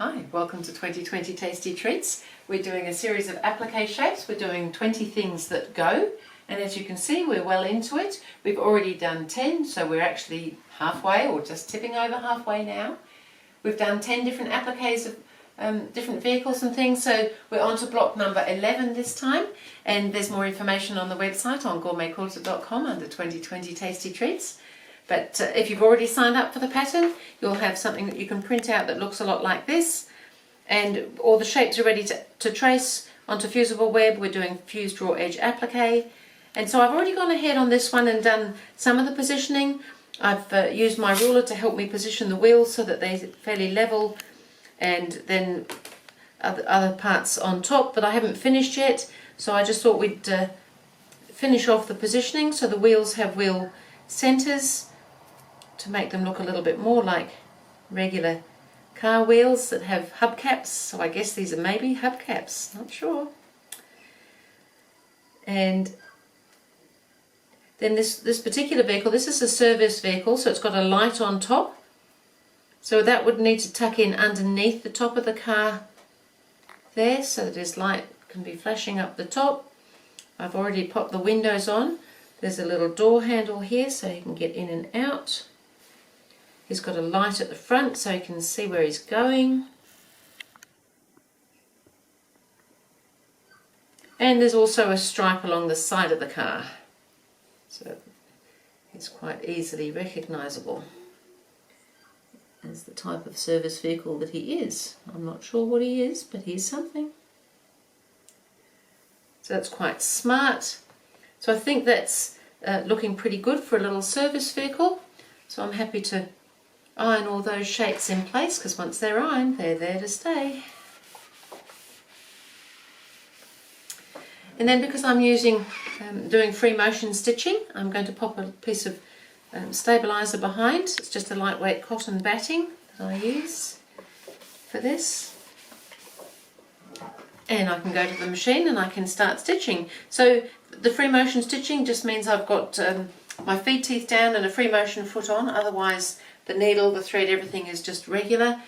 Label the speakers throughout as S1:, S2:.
S1: Hi, welcome to 2020 Tasty Treats. We're doing a series of applique shapes. We're doing 20 things that go, and as you can see we're well into it. We've already done 10, so we're actually halfway or just tipping over halfway now. We've done 10 different appliques of different vehicles and things, so we're on to block number 11 this time, and there's more information on the website on GourmetQuilter.com under 2020 Tasty Treats. But if you've already signed up for the pattern, you'll have something that you can print out that looks a lot like this, and all the shapes are ready to trace onto fusible web. We're doing fused raw edge applique, and so I've already gone ahead on this one and done some of the positioning. I've used my ruler to help me position the wheels so that they're fairly level, and then other parts on top, but I haven't finished yet, so I just thought we'd finish off the positioning so the wheels have wheel centers to make them look a little bit more like regular car wheels that have hubcaps. So I guess these are maybe hubcaps, not sure. And then this particular vehicle, this is a service vehicle, so it's got a light on top. So that would need to tuck in underneath the top of the car there, so that his light can be flashing up the top. I've already popped the windows on. There's a little door handle here so he can get in and out. He's got a light at the front so he can see where he's going. And there's also a stripe along the side of the car, so it's quite easily recognisable as the type of service vehicle that he is. I'm not sure what he is, but he's something. So that's quite smart. So I think that's looking pretty good for a little service vehicle. So I'm happy to iron all those shapes in place, because once they're ironed, they're there to stay. And then because I'm doing free motion stitching, I'm going to pop a piece of stabilizer behind. It's just a lightweight cotton batting that I use for this. And I can go to the machine and I can start stitching. So the free motion stitching just means I've got my feed teeth down and a free motion foot on, otherwise the needle, the thread, everything is just regular.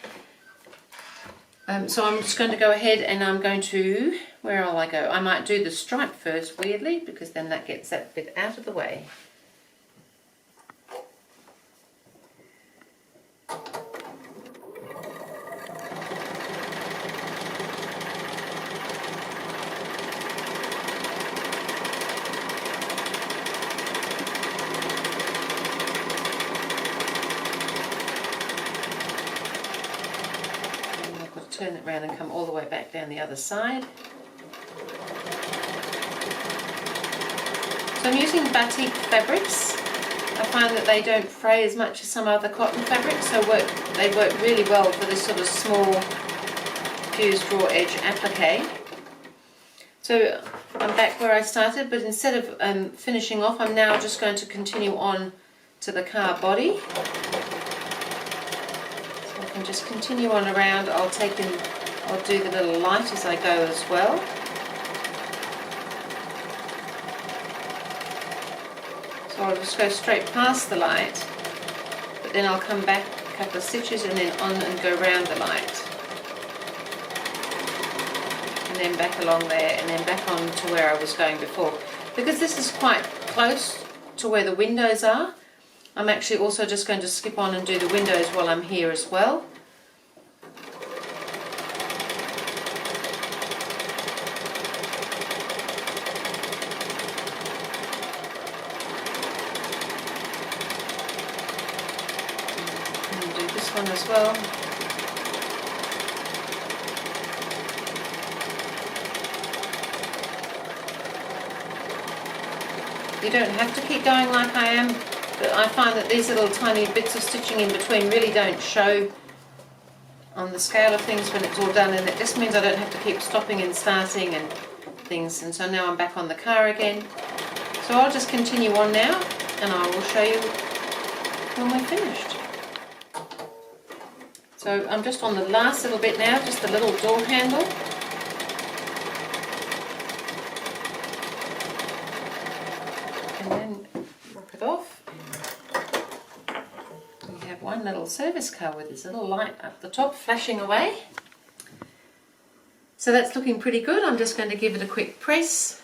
S1: So I'm just going to go ahead and I'm going to, where will I go? I might do the stripe first, weirdly, because then that gets that bit out of the way. Turn it around and come all the way back down the other side. So I'm using batik fabrics. I find that they don't fray as much as some other cotton fabrics, so they work really well for this sort of small fused raw edge applique. So I'm back where I started, but instead of finishing off, I'm now just going to continue on to the car body. And just continue on around. I'll do the little light as I go as well. So I'll just go straight past the light, but then I'll come back a couple of stitches and then on and go round the light. And then back along there and then back on to where I was going before. Because this is quite close to where the windows are, I'm actually also just going to skip on and do the windows while I'm here as well. And do this one as well. You don't have to keep going like I am, but I find that these little tiny bits of stitching in between really don't show on the scale of things when it's all done, and it just means I don't have to keep stopping and starting and things. And so now I'm back on the car again. So I'll just continue on now and I will show you when we're finished. So I'm just on the last little bit now, just the little door handle. And then rip it off. We have one little service car with its little light up the top flashing away. So that's looking pretty good. I'm just going to give it a quick press.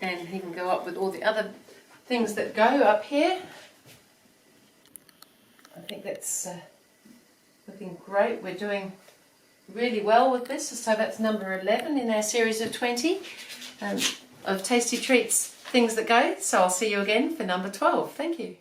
S1: And he can go up with all the other things that go up here. I think that's looking great. We're doing really well with this. So that's number 11 in our series of 20 of tasty treats, things that go. So I'll see you again for number 12. Thank you.